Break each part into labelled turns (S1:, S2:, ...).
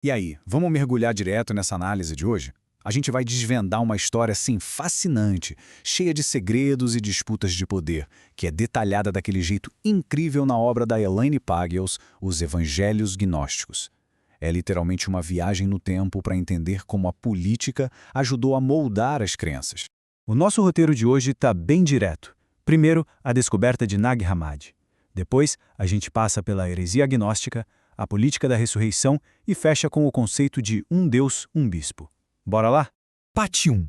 S1: E aí, vamos mergulhar direto nessa análise de hoje? A gente vai desvendar uma história assim fascinante, cheia de segredos e disputas de poder, que é detalhada daquele jeito incrível na obra da Elaine Pagels, Os Evangelhos Gnósticos. É literalmente uma viagem no tempo para entender como a política ajudou a moldar as crenças.
S2: O nosso roteiro de hoje está bem direto. Primeiro, a descoberta de Nag Hammadi. Depois, a gente passa pela heresia gnóstica, a política da ressurreição e fecha com o conceito de um Deus, um bispo. Bora lá?
S3: Parte 1.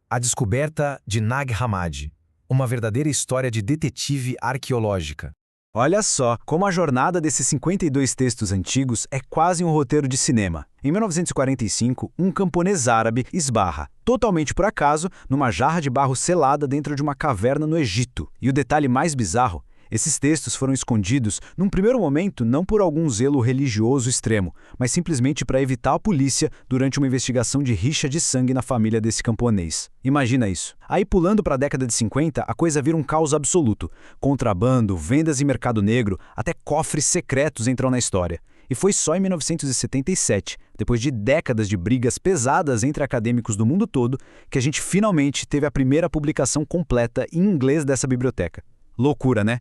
S3: A descoberta de Nag Hammadi. Uma verdadeira história de detetive arqueológica.
S2: Olha só como a jornada desses 52 textos antigos é quase um roteiro de cinema. Em 1945, um camponês árabe esbarra, totalmente por acaso, numa jarra de barro selada dentro de uma caverna no Egito. E o detalhe mais bizarro: esses textos foram escondidos, num primeiro momento, não por algum zelo religioso extremo, mas simplesmente para evitar a polícia durante uma investigação de rixa de sangue na família desse camponês. Imagina isso. Aí, pulando para a década de 50, a coisa vira um caos absoluto. Contrabando, vendas em mercado negro, até cofres secretos entram na história. E foi só em 1977, depois de décadas de brigas pesadas entre acadêmicos do mundo todo, que a gente finalmente teve a primeira publicação completa em inglês dessa biblioteca. Loucura, né?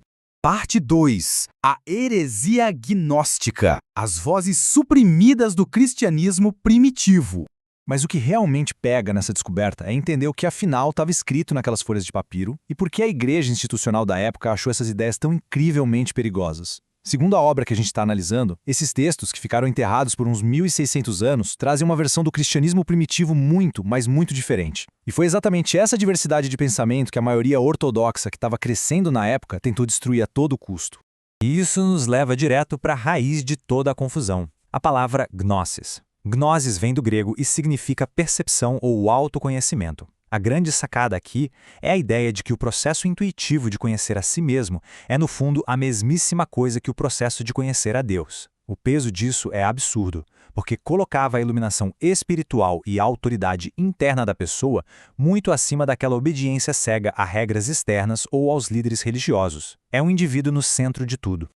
S3: Parte 2. A heresia gnóstica. As vozes suprimidas do cristianismo primitivo.
S2: Mas o que realmente pega nessa descoberta é entender o que afinal estava escrito naquelas folhas de papiro e por que a igreja institucional da época achou essas ideias tão incrivelmente perigosas. Segundo a obra que a gente está analisando, esses textos, que ficaram enterrados por uns 1.600 anos, trazem uma versão do cristianismo primitivo muito, mas muito diferente. E foi exatamente essa diversidade de pensamento que a maioria ortodoxa que estava crescendo na época tentou destruir a todo custo.
S4: E isso nos leva direto para a raiz de toda a confusão, a palavra gnosis. Gnosis vem do grego e significa percepção ou autoconhecimento. A grande sacada aqui é a ideia de que o processo intuitivo de conhecer a si mesmo é, no fundo, a mesmíssima coisa que o processo de conhecer a Deus. O peso disso é absurdo, porque colocava a iluminação espiritual e a autoridade interna da pessoa muito acima daquela obediência cega a regras externas ou aos líderes religiosos. É um indivíduo no centro de tudo.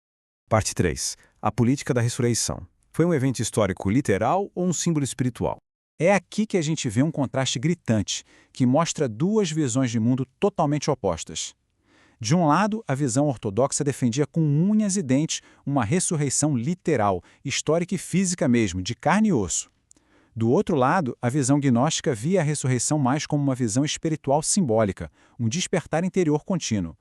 S2: Parte 3. A política da ressurreição. Foi um evento histórico literal ou um símbolo espiritual? É aqui que a gente vê um contraste gritante, que mostra duas visões de mundo totalmente opostas. De um lado, a visão ortodoxa defendia com unhas e dentes uma ressurreição literal, histórica e física mesmo, de carne e osso. Do outro lado, a visão gnóstica via a ressurreição mais como uma visão espiritual simbólica, um despertar interior contínuo.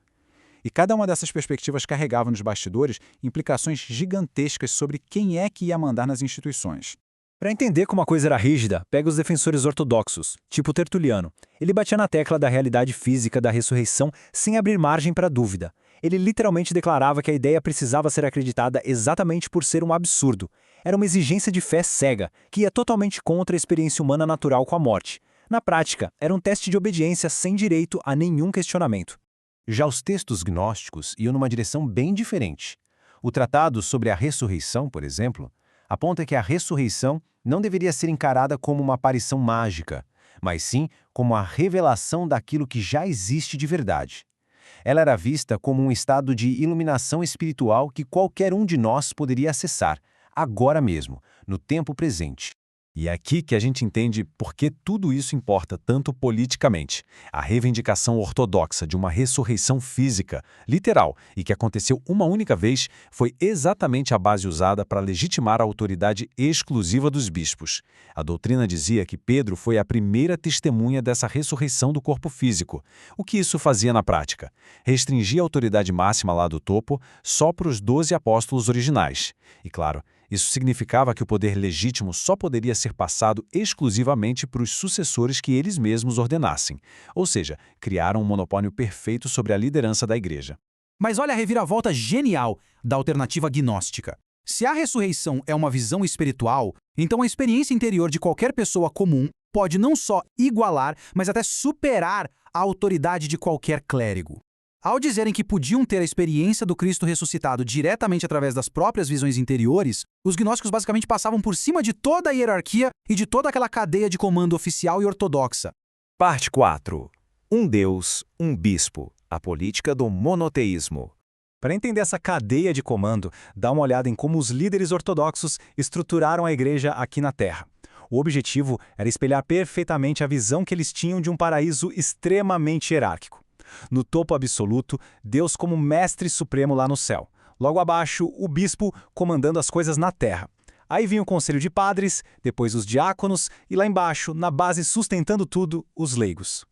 S2: E cada uma dessas perspectivas carregava nos bastidores implicações gigantescas sobre quem é que ia mandar nas instituições.
S4: Para entender como a coisa era rígida, pega os defensores ortodoxos, tipo Tertuliano. Ele batia na tecla da realidade física da ressurreição sem abrir margem para dúvida. Ele literalmente declarava que a ideia precisava ser acreditada exatamente por ser um absurdo. Era uma exigência de fé cega, que ia totalmente contra a experiência humana natural com a morte. Na prática, era um teste de obediência sem direito a nenhum questionamento.
S3: Já os textos gnósticos iam numa direção bem diferente. O tratado sobre a ressurreição, por exemplo, aponta que a ressurreição não deveria ser encarada como uma aparição mágica, mas sim como a revelação daquilo que já existe de verdade. Ela era vista como um estado de iluminação espiritual que qualquer um de nós poderia acessar, agora mesmo, no tempo presente.
S2: E é aqui que a gente entende por que tudo isso importa tanto politicamente. A reivindicação ortodoxa de uma ressurreição física, literal, e que aconteceu uma única vez, foi exatamente a base usada para legitimar a autoridade exclusiva dos bispos. A doutrina dizia que Pedro foi a primeira testemunha dessa ressurreição do corpo físico. O que isso fazia na prática? Restringia a autoridade máxima lá do topo só para os 12 apóstolos originais. E claro, isso significava que o poder legítimo só poderia ser passado exclusivamente para os sucessores que eles mesmos ordenassem. Ou seja, criaram um monopólio perfeito sobre a liderança da igreja.
S5: Mas olha a reviravolta genial da alternativa gnóstica. Se a ressurreição é uma visão espiritual, então a experiência interior de qualquer pessoa comum pode não só igualar, mas até superar a autoridade de qualquer clérigo. Ao dizerem que podiam ter a experiência do Cristo ressuscitado diretamente através das próprias visões interiores, os gnósticos basicamente passavam por cima de toda a hierarquia e de toda aquela cadeia de comando oficial e ortodoxa.
S3: Parte 4. Um Deus, um bispo. A política do monoteísmo.
S2: Para entender essa cadeia de comando, dá uma olhada em como os líderes ortodoxos estruturaram a igreja aqui na Terra. O objetivo era espelhar perfeitamente a visão que eles tinham de um paraíso extremamente hierárquico. No topo absoluto, Deus como mestre supremo lá no céu. Logo abaixo, o bispo comandando as coisas na terra. Aí vinha o conselho de padres, depois os diáconos e lá embaixo, na base sustentando tudo, os leigos.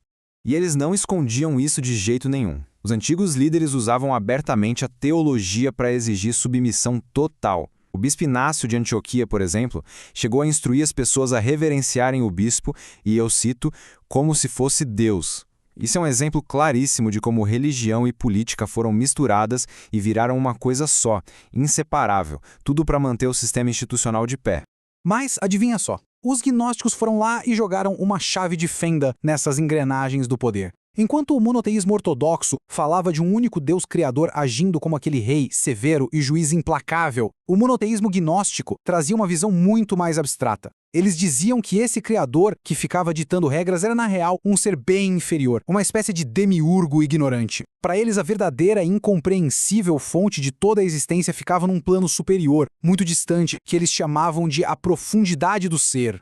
S6: E eles não escondiam isso de jeito nenhum. Os antigos líderes usavam abertamente a teologia para exigir submissão total. O bispo Inácio de Antioquia, por exemplo, chegou a instruir as pessoas a reverenciarem o bispo, e eu cito, como se fosse Deus. Isso é um exemplo claríssimo de como religião e política foram misturadas e viraram uma coisa só, inseparável, tudo para manter o sistema institucional de pé.
S5: Mas adivinha só, os gnósticos foram lá e jogaram uma chave de fenda nessas engrenagens do poder. Enquanto o monoteísmo ortodoxo falava de um único Deus criador agindo como aquele rei severo e juiz implacável, o monoteísmo gnóstico trazia uma visão muito mais abstrata. Eles diziam que esse criador que ficava ditando regras era, na real, um ser bem inferior, uma espécie de demiurgo ignorante. Para eles, a verdadeira e incompreensível fonte de toda a existência ficava num plano superior, muito distante, que eles chamavam de a profundidade do ser.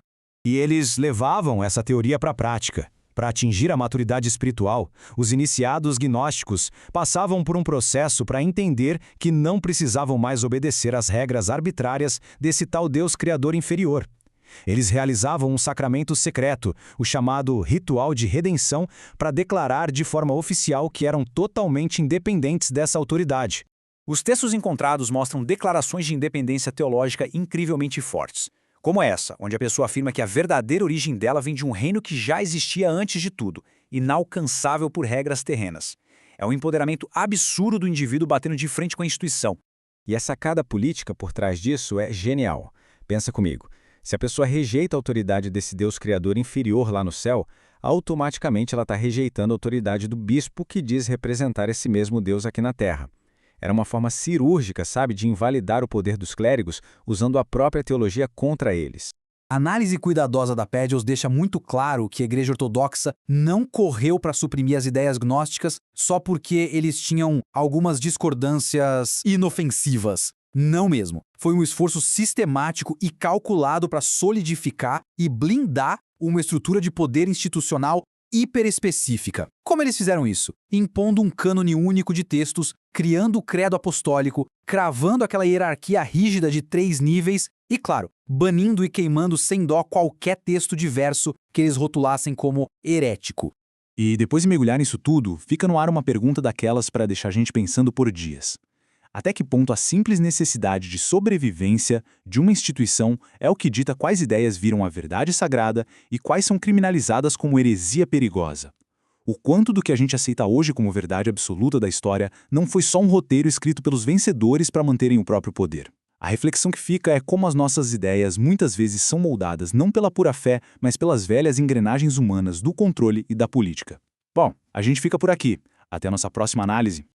S2: E eles levavam essa teoria para a prática. Para atingir a maturidade espiritual, os iniciados gnósticos passavam por um processo para entender que não precisavam mais obedecer às regras arbitrárias desse tal Deus criador inferior. Eles realizavam um sacramento secreto, o chamado ritual de redenção, para declarar de forma oficial que eram totalmente independentes dessa autoridade.
S1: Os textos encontrados mostram declarações de independência teológica incrivelmente fortes, como essa, onde a pessoa afirma que a verdadeira origem dela vem de um reino que já existia antes de tudo, inalcançável por regras terrenas. É um empoderamento absurdo do indivíduo batendo de frente com a instituição.
S6: E a sacada política por trás disso é genial. Pensa comigo. Se a pessoa rejeita a autoridade desse Deus criador inferior lá no céu, automaticamente ela está rejeitando a autoridade do bispo que diz representar esse mesmo Deus aqui na Terra. Era uma forma cirúrgica, sabe, de invalidar o poder dos clérigos usando a própria teologia contra eles.
S5: A análise cuidadosa da Pédios deixa muito claro que a Igreja Ortodoxa não correu para suprimir as ideias gnósticas só porque eles tinham algumas discordâncias inofensivas. Não mesmo. Foi um esforço sistemático e calculado para solidificar e blindar uma estrutura de poder institucional hiperespecífica. Como eles fizeram isso? Impondo um cânone único de textos, criando o credo apostólico, cravando aquela hierarquia rígida de 3 níveis e, claro, banindo e queimando sem dó qualquer texto diverso que eles rotulassem como herético.
S1: E depois de mergulhar nisso tudo, fica no ar uma pergunta daquelas para deixar a gente pensando por dias. Até que ponto a simples necessidade de sobrevivência de uma instituição é o que dita quais ideias viram a verdade sagrada e quais são criminalizadas como heresia perigosa? O quanto do que a gente aceita hoje como verdade absoluta da história não foi só um roteiro escrito pelos vencedores para manterem o próprio poder? A reflexão que fica é como as nossas ideias muitas vezes são moldadas não pela pura fé, mas pelas velhas engrenagens humanas do controle e da política. Bom, a gente fica por aqui. Até a nossa próxima análise.